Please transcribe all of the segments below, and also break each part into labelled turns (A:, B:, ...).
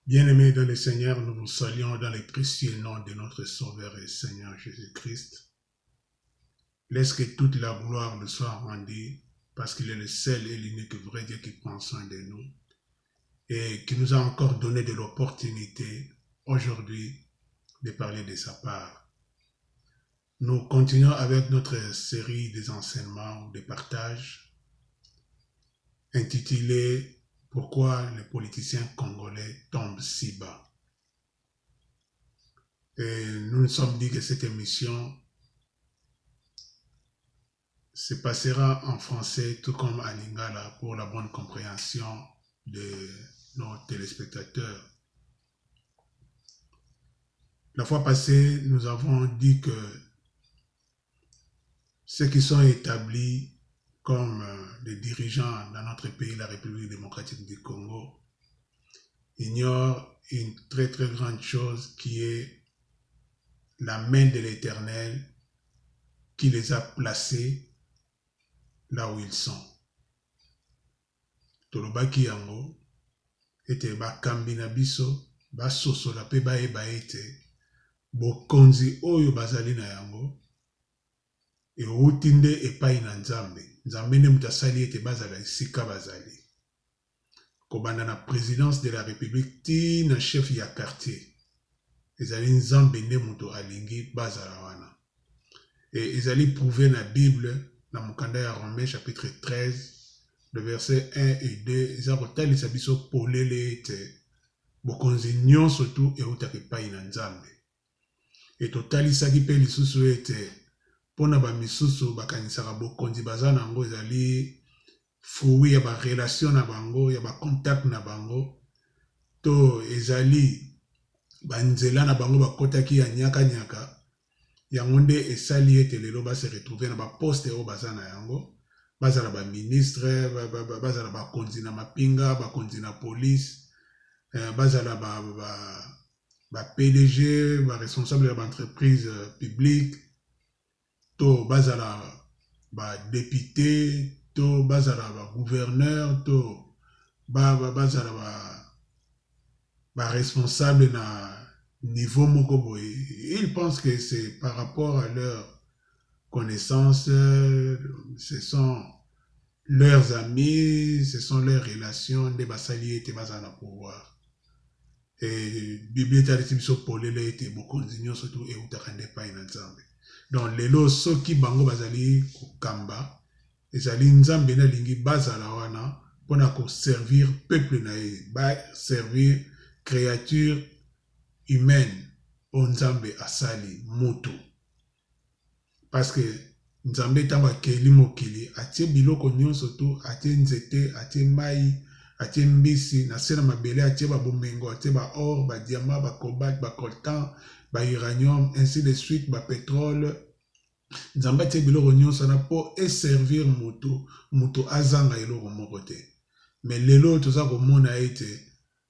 A: Bien-aimés dans le Seigneur, nous vous saluons dans le précieux nom de notre Sauveur et Seigneur Jésus-Christ. Laisse que toute la gloire nous soit rendue parce qu'il est le seul et l'unique vrai Dieu qui prend soin de nous et qui nous a encore donné de l'opportunité aujourd'hui de parler de sa part. Nous continuons avec notre série des enseignements ou des partages intitulée « Pourquoi les politiciens congolais tombent si bas ?» Et nous nous sommes dit que cette émission se passera en français tout comme en lingala pour la bonne compréhension de nos téléspectateurs. La fois passée, nous avons dit que ceux qui sont établis comme des dirigeants dans notre pays, la République démocratique du Congo, ignorent une très très grande chose qui est la main de l'Éternel qui les a placés là où ils sont. Tolobaki yango ete bakambi na biso basosola pe bayeba ete bokonzi oyo bazali na yango euti nde epai na Nzambe. Nzambe nde mutu asali ete bazala esika bazali. Kobanda na présidence de la République ti na chef ya quartier. Ezali Nzambe nde mutu alingi bazala wana. Et ezali prouvé na Bible na mukanda ya Romains chapitre 13 le verset 1 et 2 eza kotalisa biso polele ete bokonzi nyonso tu eutaka epai na Nzambe. Et totalisaki mpe lisusu ete mpona bamisusu bakanisaka bokonzi baza nango ezali fruit ya barelation na bango, ya bacontact na bango, to ezali banzela na bango bakotaki ya nyaka-nyaka, yango nde esali ete lelo base retrouver na baposte oyo baza na yango, bazala baministre, bazala bakonzi na mapinga, bakonzi na police, bazala ba PDG, ba responsable ya baentreprise publique, to bazala ba député, to bazala ba gouverneur, to bazala ba responsable na niveau moko boye. Ils pensent que c'est par rapport à leur connaissance, ce sont leurs amis, ce sont leurs relations, de basali ete bazala pouvoir. Et Bible talisi biso polele ete bokonzi nyonso tu eutaka nde epai na Nzambe. Donc lelo soki bango bazali kokamba, ezali Nzambe na lingi bazala wana pona ko servir peuple na ye, ba servir créature humaine o Nzambe asali mutu. Parce que Nzambe tamba keli mokili atie biloko nyonso tu, atie nzete, atie mai, atie mbisi, na sena mabele atie ba bomengo, atie ba or, ba diamant, ba cobalt, ba coltan, ba uranium, ainsi de suite, ba pétrole. Nzambe atie biloko nyonso na po e servir mutu azanga eloko moko te. Mais lelo toza komona ete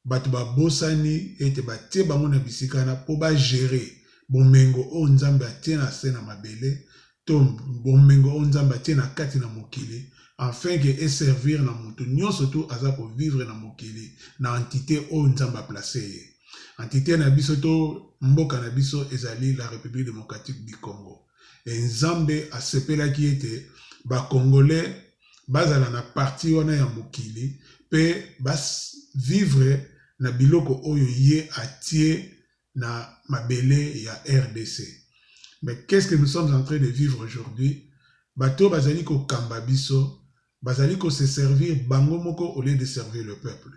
A: bato babosani ete batie bango na bisika na po ba gérer bomengo o Nzambe atie na sena mabele, to bomengo o Nzambe atie na kati na mokili, afin que e servir na mutu nyonso tu aza ko vivre na mokili na entité o Nzambe a placé ye. Entité na biso to mboka na biso ezali la République démocratique du Congo. Et Nzambe asepelaki ete ba Congolais bazala na parti wana ya mokili pe bas vivre na biloko oyo ye atie na mabele ya RDC. Mais qu'est-ce que nous sommes en train de vivre aujourd'hui? Bato bazali ko kamba biso, bazali ko se servir bango moko au lieu de servir le peuple.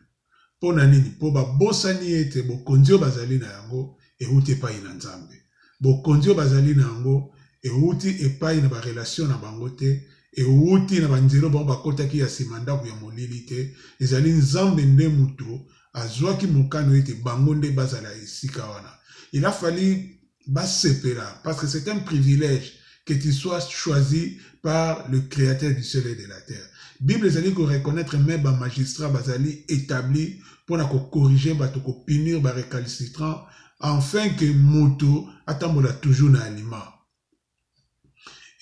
A: Pona nini? Po ba bosani ete bokonzi bazali na yango euti epai na Nzambe. Bokonzi bazali na yango euti epai na ba relation na bango te, euti na banzelo bango bakotaki ya simandako ya molili te, ezali Nzambe nde mutu azwaki mokano ete bango nde bazala esika wana. Il a fallu basepela parce que c'est un privilège que tu sois choisi par le créateur du ciel et de la terre. Bible ezali ko reconnaître même ba magistrat bazali établi pour na ko corriger bato ko punir ba récalcitrant afin que mutu atambola toujours na aliment.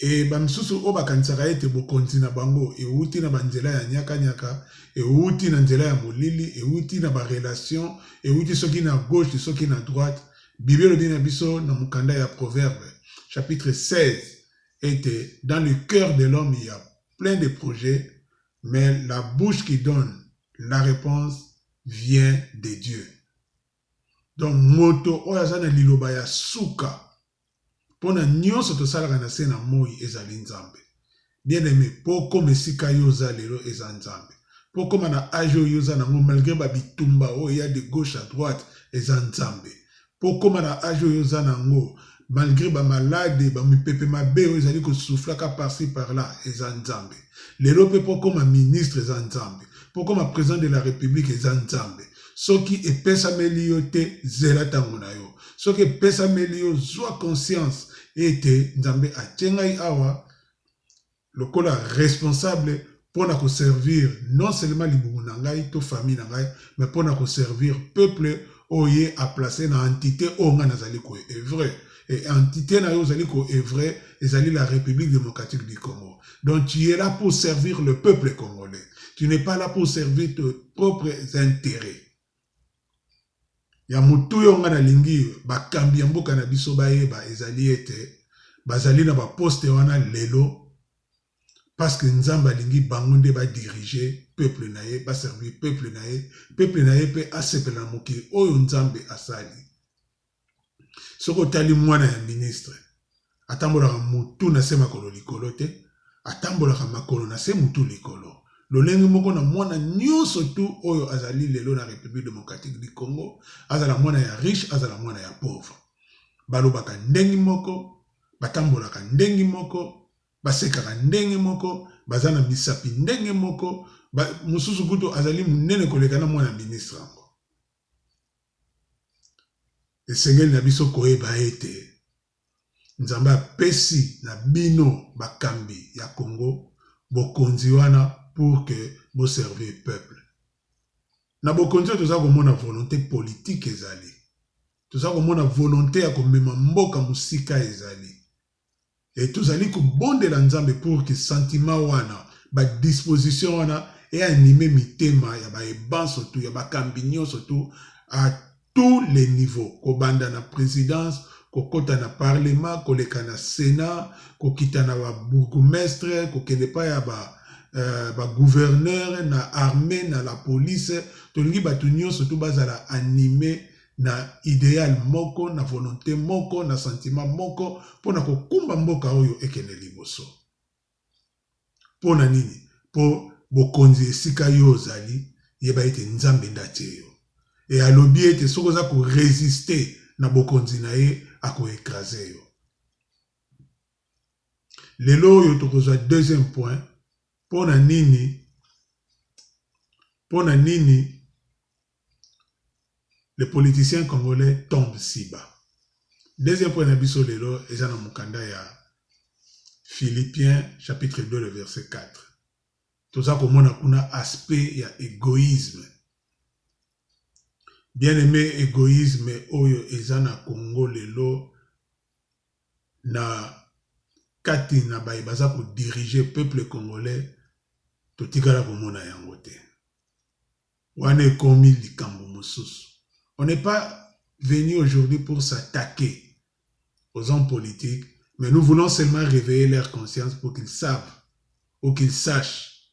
A: Et bamisusu o bakanisaka ete bokonzi na bango euti na banzela ya nyaka euti na nzela ya molili euti na barelation euti soki na gauche soki na droite. Bible elobi na biso na mukanda ya Proverbe chapitre 16 ete dans le cœur de l'homme il y a plein de projets, mais la bouche qui donne la réponse vient de Dieu. Donc moto oyo aza na liloba ya suka pona nyonso tosalaka na se na moi ezali nzambe. Bien aimé, po koma esika yo oza lelo eza nzambe. Po koma na age oyo oza nango malgré babitumba oyo ya de gauche à droite eza nzambe. Po koma na age oyo oza nango malgré bamalade bamipepe mabe oyo ezali kosuflaka par-ci par-là eza nzambe. Lelo pe po koma ministre eza nzambe. Po koma président de la République eza nzambe. Soki epesameli yo te zela tango na yo. Soki epesameli yo zwa conscience ete nzambe atie ngai awa lokola responsable pona ko servir non seulement libumu na ngai to famille na ngai, mais pona ko servir peuple oye a placé na entité o nga nazali ko evre. Et entité na yo zali ko evre ezali la République démocratique du Congo. Donc tu es là pour servir le peuple congolais. Tu n'es pas là pour servir tes propres intérêts. Ya mutu yo nga na lingi bakambi ya mboka na biso bayeba ezali ete bazali na ba poste wana lelo parce que nzamba lingi bango nde ba diriger peuple na ye, ba servir peuple na ye pe asepela mokili oyo nzambe asali. Soko tali mwana ya ministre atambolaka mutu na se makolo likolo te, atambolaka makolo na se mutu likolo. Lolenge moko na mwana nyonso tu oyo azali lelo na République démocratique du Congo, azala mwana ya riche, azala mwana ya pauvre. Balobaka ndengi moko, batambolaka ndengi moko, basekaka ndengi moko, bazana misapi ndengi moko, mususu kuto azali munene koleka na mwana ministre ango. Esengeli na biso koyeba ete nzamba pesi na bino bakambi ya Congo bokonzi wana pour que vous servez le peuple. Na bokonzi toza komona volonté politique ezali. Toza komona volonté ya komema mboka musika ezali. Et tozali kobondela nzambe pour que sentiment wana, ba disposition wana et animer mitema ya ba ebanso tu ya bakambi nyonso tu à tous les niveaux. Kobanda na présidence, kokota na parlement, koleka na sénat, kokita na ba bourgmestre, kokende pa ya ba gouverneur na armée na la police, tolingi batu nyonso tu bazala animé na idéal moko, na volonté moko, na sentiment moko pona kokumba mboka oyo ekende liboso. Pona nini? Po bokonzi esika yo ozali yeba ete nzambe ndatie yo. Et alobi ete soko za ko résister na bokonzi na ye ako écraser yo. Lelo oyo tokozwa deuxième point. Pona nini les politiciens congolais tombent si bas. Deuxième point na biso lelo eza na mukanda ya Philippiens chapitre 2 le verset 4. Toza komona kuna aspect ya égoïsme. Bien aimé égoïsme oyo eza na Congo lelo na kati na baza ko diriger peuple congolais totikala komona yango te. Wana ekomi likambo mosusu. On n'est pas venu aujourd'hui pour s'attaquer aux hommes politiques, mais nous voulons seulement réveiller leur conscience pour qu'ils savent ou qu'ils sachent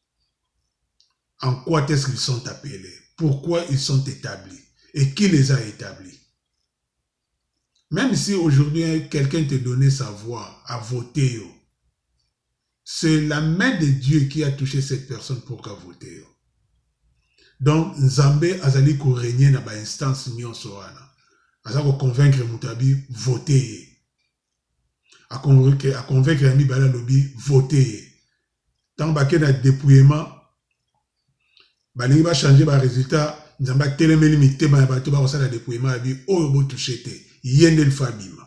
A: en quoi est-ce qu'ils sont appelés, pourquoi ils sont établis et qui les a établis. Même si aujourd'hui quelqu'un te donnait sa voix à voter, c'est la main de Dieu qui a touché cette personne pour qu'elle vote. Donc, Nzambe azali ko régner na ba instance nyonso wana. Aza ko convaincre mutabi voter. A convaincre ami bala lobi voter. Tant ba ke na dépouillement balingi ba changer ba résultat, Nzamba telemeli mitema ya bato ba kosala dépouillement abi oyo bo touché te. Yendel fabima.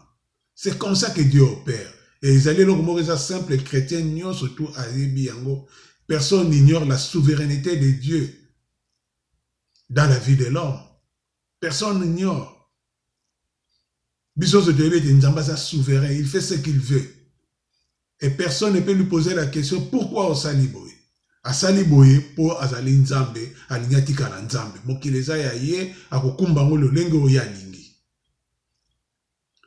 A: C'est comme ça que Dieu opère. Et ils allaient donc mourir simple chrétien nyon surtout à yango. Personne n'ignore la souveraineté de Dieu dans la vie de l'homme. Personne n'ignore. Biso se devait être Nzamba souverain, il fait ce qu'il veut. Et personne ne peut lui poser la question pourquoi osali boye. Asali boye pour azali nzambe, alingati kala nzambe. Mokileza ya ye, akokumba ngo lolenge oya lingi.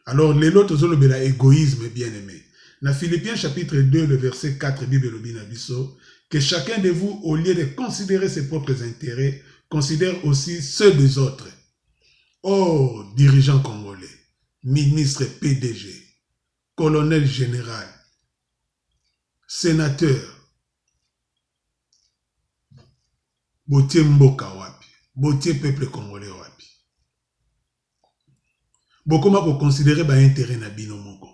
A: Alors, les autres ont le égoïsme, bien aimé. Dans Philippiens chapitre 2, le verset 4, Bible Lobinabiso, que chacun de vous, au lieu de considérer ses propres intérêts, considère aussi ceux des autres. Oh, dirigeant congolais, ministre PDG, colonel général, sénateur, botier mboka wapi, botier peuple congolais wapi. Bokoma ko considérer ba intérêt na bino moko.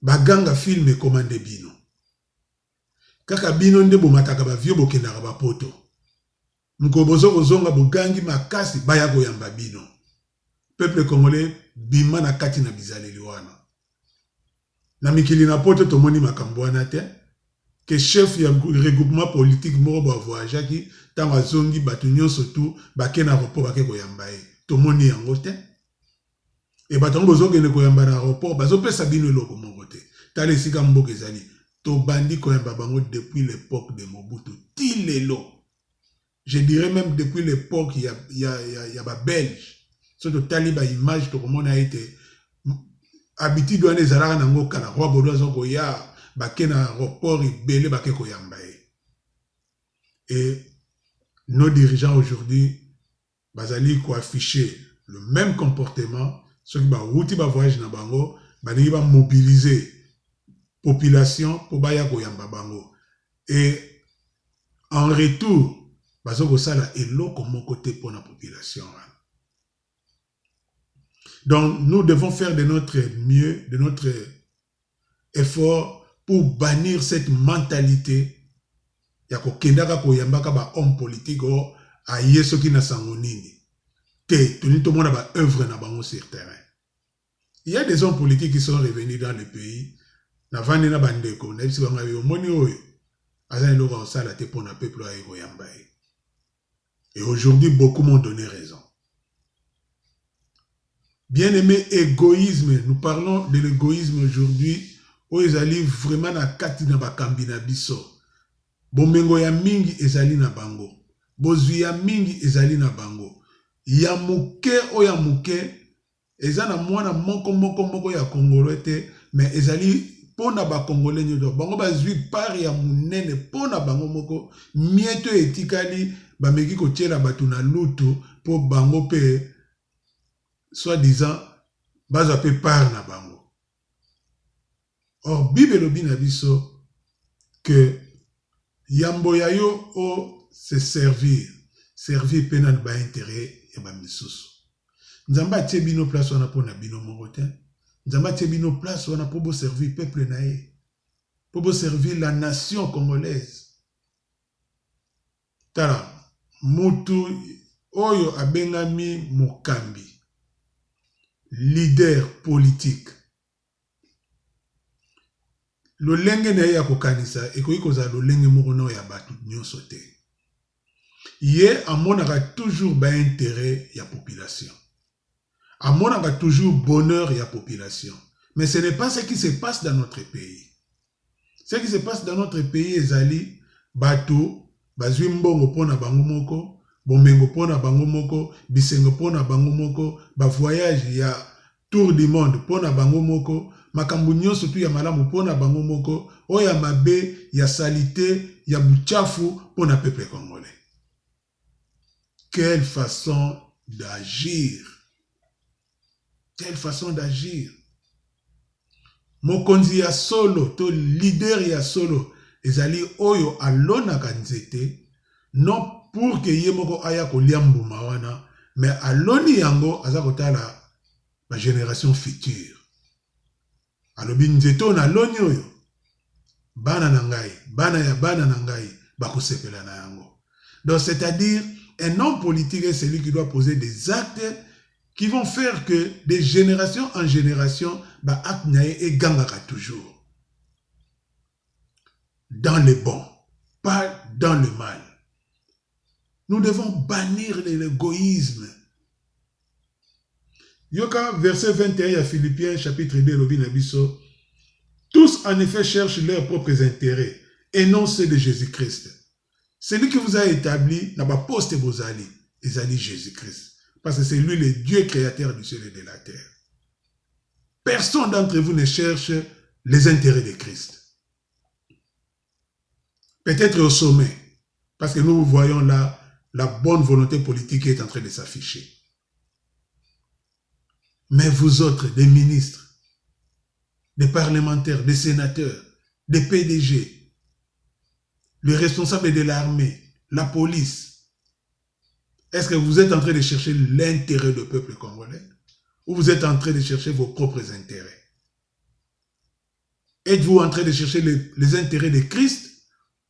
A: Baganga film et commande bino. Kaka bino nde bomataka ba vio bokendaka ba poto. Mkobozo kozonga bogangi makasi baya koyamba bino. Peuple congolais bima na kati na bizaleli wana. Na mikili na poto tomoni makambo wana te. Que chef ya regroupement politique moko ba voyagaki tanga zongi batu nyonso tu bakena report bake koyamba e. Tomoni yango te. Et batango bozokende koyamba na aéroport bazopesa bino eloko moko te. Tala esika mboka ezali. Tobandi koyamba bango depuis l'époque de Mobutu. Ti lelo. Je dirais même depuis l'époque ya ba Belge. Surtout taliba image to komona été habitude wana ezalaka nango kala roi Baudouin zoko ya bakena aéroport ibele bake koyamba e. Et nos dirigeants aujourd'hui bazali ko afficher le même comportement. Ceux qui ba voyage na bango, balingi ba mobiliser population pour baya koyamba bango. Et en retour, bazoko sala eloko moko te pour la population. Donc nous devons faire de notre mieux, de notre effort pour bannir cette mentalité ya kokendaka koyambaka ba homme politique o aye soki na sango nini. Tout monde a œuvre na bango sur terrain. Il y a des hommes politiques qui sont revenus dans le pays. Na vandi na bandeko, na bisi banga yo moni oyo. Azani loka osala te pour na peuple a koyamba. Et aujourd'hui beaucoup m'ont donné raison. Bien-aimé égoïsme, nous parlons de l'égoïsme aujourd'hui où ezali vraiment na kati na bakambi na biso. Bomengo ya mingi ezali na bango. Bozwi ya mingi ezali na bango. Ya muke o ya muke eza na mwana moko ya Congolais te mais ezali pona ba Congolais nyodo bango bazwi part ya munene pona bango moko mieto etikali bameki kotiela batu na lutu po bango pe soi-disant baza pe part na bango. Or Bible lobi na biso que yambo ya yo o se servir pena ba intérêt et ba misusu. Nzamba atie bino place wana po na bino moko te. Nzamba atie bino place wana po bo servir peuple na ye. Po bo servir la nation congolaise. Tala, mutu oyo abengami mokambi. Leader politique. Lolenge na ye ya kokanisa ekoki kozala lolenge moko na ya batu nyonso te. Ye amonaka toujours ba intérêt ya population. Amonaka toujours bonheur ya population. Mais ce n'est pas ce qui se passe dans notre pays. Ce qui se passe dans notre pays ezali bato bazwi mbongo pona bango moko, bomengo pona bango moko, bisengo pona bango moko, ba voyage ya tour du monde pona bango moko, makambu nyonso tu ya malamu pona bango moko, oya mabe ya salité ya buchafu pona peuple congolais. Quelle façon d'agir. Quelle façon d'agir. Mokonzi ya solo, to leader ya solo, ezali oyo alonaka nzete, non pour que ye moko aya kolia mbuma wana, mais aloni yango aza kotala la génération future. Alobi nzete on aloni oyo, bana na ngai, bana ya bana na ngai, bakosepela na yango. Donc c'est-à-dire, un homme politique est celui qui doit poser des actes qui vont faire que de génération en génération, ba acte nae et gangaka toujours. Dans le bon, pas dans le mal. Nous devons bannir l'égoïsme. Yoka, verset 21 à Philippiens, chapitre 2, lobi na biso, Tous, en effet, cherchent leurs propres intérêts et non ceux de Jésus-Christ. Celui qui vous a établi n'a pas posté vos alliés, les alliés Jésus-Christ. Parce que c'est lui le Dieu créateur du ciel et de la terre. Personne d'entre vous ne cherche les intérêts de Christ. Peut-être au sommet, parce que nous voyons là la bonne volonté politique qui est en train de s'afficher. Mais vous autres, des ministres, des parlementaires, des sénateurs, des PDG, les responsables de l'armée, la police, est-ce que vous êtes en train de chercher l'intérêt du peuple congolais ou vous êtes en train de chercher vos propres intérêts? Êtes-vous en train de chercher les intérêts de Christ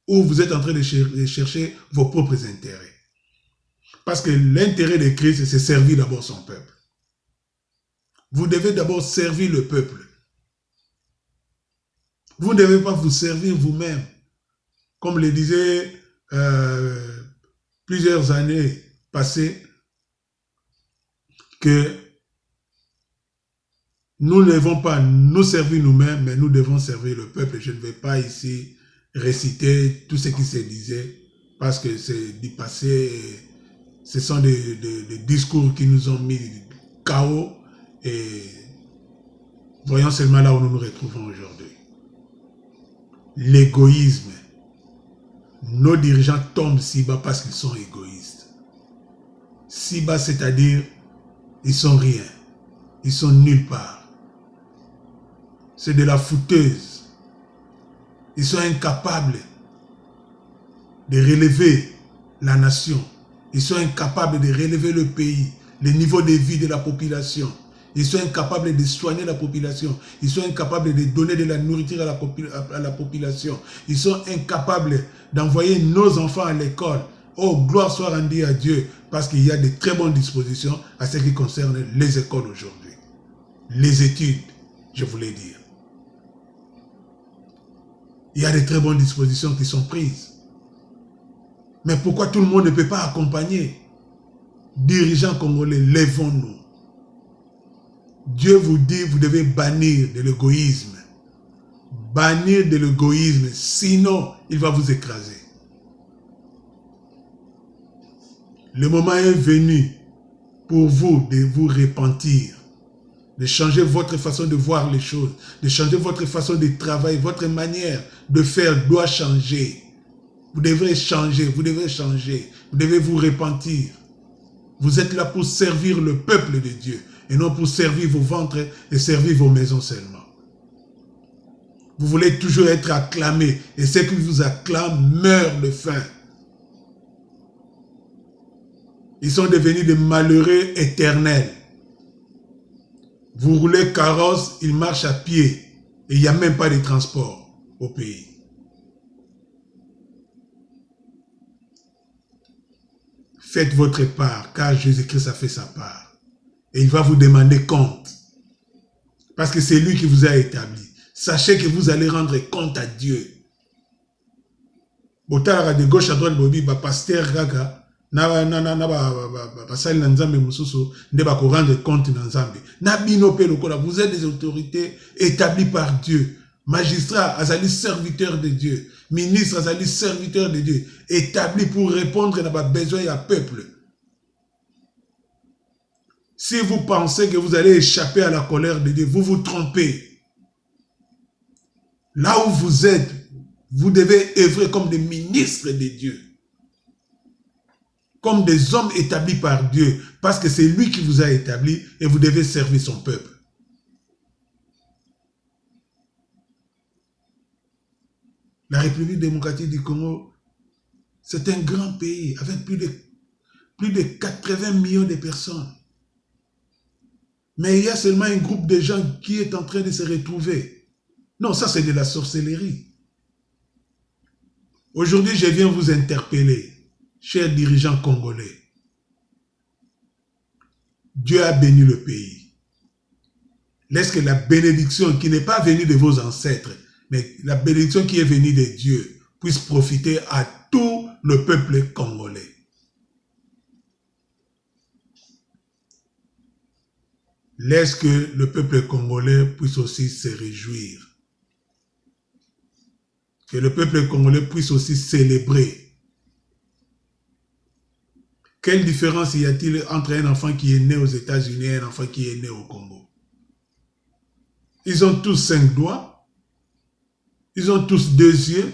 A: ou vous êtes en train de chercher vos propres intérêts? Parce que l'intérêt de Christ, c'est servir d'abord son peuple. Vous devez d'abord servir le peuple. Vous ne devez pas vous servir vous-même. Comme le disait plusieurs années passées, que nous ne devons pas nous servir nous-mêmes, mais nous devons servir le peuple. Je ne vais pas ici réciter tout ce qui se disait, parce que c'est du passé, ce sont des discours qui nous ont mis KO, et voyons seulement là où nous nous retrouvons aujourd'hui. L'égoïsme. Nos dirigeants tombent si bas parce qu'ils sont égoïstes. Si bas, c'est-à-dire, ils sont rien. Ils sont nulle part. C'est de la fouteuse. Ils sont incapables de relever la nation. Ils sont incapables de relever le pays, le niveau de vie de la population. Ils sont incapables de soigner la population. Ils sont incapables de donner de la nourriture à la population. Ils sont incapables d'envoyer nos enfants à l'école. Oh, gloire soit rendue à Dieu, parce qu'il y a de très bonnes dispositions à ce qui concerne les écoles aujourd'hui. Les études, je voulais dire. Il y a de très bonnes dispositions qui sont prises. Mais pourquoi tout le monde ne peut pas accompagner? Dirigeants congolais, lèvons-nous. Dieu vous dit, vous devez bannir de l'égoïsme. Bannir de l'égoïsme, sinon il va vous écraser. Le moment est venu pour vous de vous repentir, de changer votre façon de voir les choses, de changer votre façon de travailler, votre manière de faire doit changer. Vous devrez changer, vous devez changer, vous devez vous repentir. Vous êtes là pour servir le peuple de Dieu et non pour servir vos ventres et servir vos maisons seulement. Vous voulez toujours être acclamé et ceux qui vous acclament meurent de faim. Ils sont devenus des malheureux éternels. Vous roulez carrosse, ils marchent à pied et il n'y a même pas de transport au pays. Faites votre part, car Jésus-Christ a fait sa part. Et il va vous demander compte. Parce que c'est lui qui vous a établi. Sachez que vous allez rendre compte à Dieu. De gauche à droite, pasteur Gaga, vous êtes des autorités établies par Dieu. Magistrat, azali serviteur de Dieu. Ministre, azali serviteur de Dieu. Établi pour répondre à nos besoins et à peuple. Si vous pensez que vous allez échapper à la colère de Dieu, vous vous trompez. Là où vous êtes, vous devez œuvrer comme des ministres de Dieu. Comme des hommes établis par Dieu. Parce que c'est lui qui vous a établi et vous devez servir son peuple. La République démocratique du Congo, c'est un grand pays avec plus de 80 millions de personnes. Mais il y a seulement un groupe de gens qui est en train de se retrouver. Non, ça c'est de la sorcellerie. Aujourd'hui, je viens vous interpeller, chers dirigeants congolais. Dieu a béni le pays. Laisse que la bénédiction qui n'est pas venue de vos ancêtres, mais la bénédiction qui est venue de Dieu puisse profiter à tout le peuple congolais. Laisse que le peuple congolais puisse aussi se réjouir. que le peuple congolais puisse aussi célébrer. Quelle différence y a-t-il entre un enfant qui est né aux États-Unis et un enfant qui est né au Congo? Ils ont tous 5 doigts, ils ont tous 2 yeux,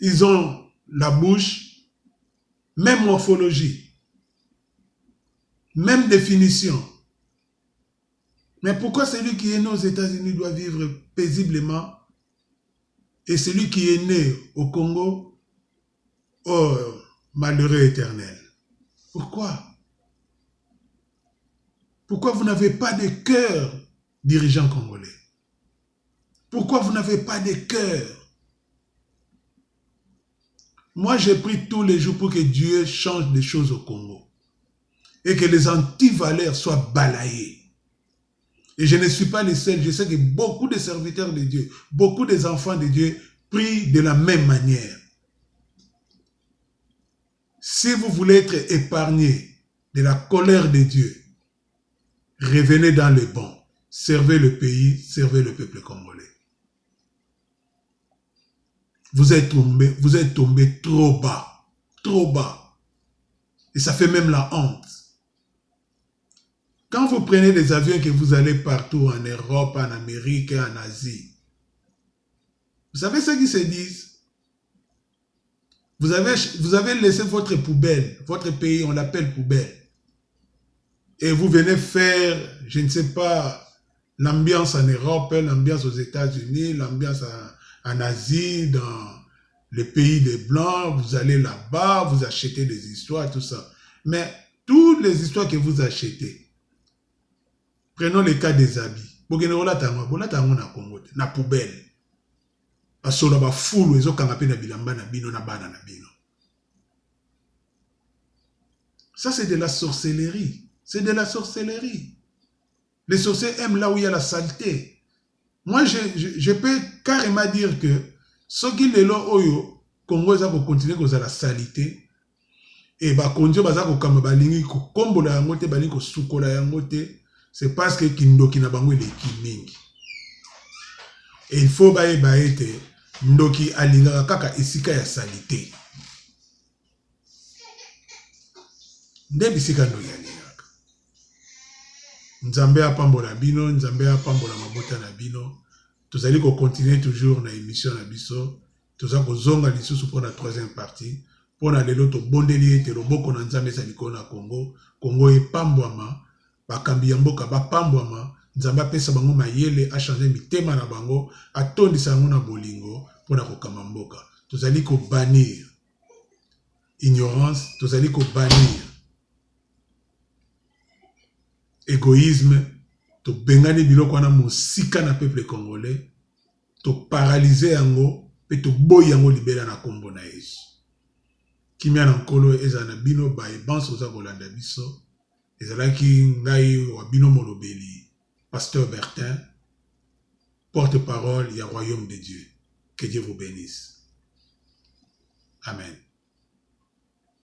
A: ils ont la bouche, même morphologie, même définition. Mais pourquoi celui qui est né aux États-Unis doit vivre paisiblement et celui qui est né au Congo, oh, malheureux éternel? Pourquoi? Pourquoi vous n'avez pas de cœur, dirigeants congolais? Pourquoi vous n'avez pas de cœur? Moi, j'ai pris tous les jours pour que Dieu change des choses au Congo et que les antivaleurs soient balayées. Et je ne suis pas le seul. Je sais que beaucoup de serviteurs de Dieu, beaucoup des enfants de Dieu prient de la même manière. Si vous voulez être épargné de la colère de Dieu, revenez dans le bon. Servez le pays, servez le peuple congolais. Vous êtes tombé trop bas. Trop bas. Et ça fait même la honte. Quand vous prenez des avions et que vous allez partout en Europe, en Amérique, en Asie, vous savez ce qu'ils se disent? Vous avez laissé votre poubelle, votre pays, on l'appelle poubelle. Et vous venez faire, je ne sais pas, l'ambiance en Europe, l'ambiance aux États-Unis, l'ambiance en Asie, dans les pays des Blancs, vous allez là-bas, vous achetez des histoires, tout ça. Mais toutes les histoires que vous achetez, prenons le cas des habits. Na poubelle. Basola ba fulu ezokanga pe na bilamba na bino na bana na bino. Ça c'est de la sorcellerie. C'est de la sorcellerie. Les sorciers aiment là où il y a la saleté. Moi je peux carrément dire que ce qui est là oyo Congo ça va continuer comme ça la saleté et ba konjo baza ko kamba balingi ko kombola yango te balingi ko sukola yango te, c'est parce que kindoki na bango le kimingi. Et il faut baete ndoki alingaka kaka esika ya salite. Nde bisika ndoki alingaka. Nzambe apambola bino, Nzambe apambola mabota na bino. Tozali ko continuer toujours na émission na biso. Toza ko zonga lisusu pour la 3e partie. Pour na lelo to bondeli ete loboko na Nzambe sa likona Congo. Congo epambwama, bakambi ya mboka bapambwama. Nzambe apesa bango mayele a changer mitema na bango, atondisa yango na bolingo pona kokamba mboka. Tozali ko bannir ignorance, tozali ko bannir égoïsme, to bengani biloko wana mosika na peuple congolais, to paralyser yango pe to boyi yango libela na kombo na Yesu. Kimia na nkolo eza na bino ba ebanso oza kolanda biso. Ezalaki ngai wa bino molobeli Pasteur Bertin, porte-parole du royaume de Dieu. Que Dieu vous bénisse. Amen.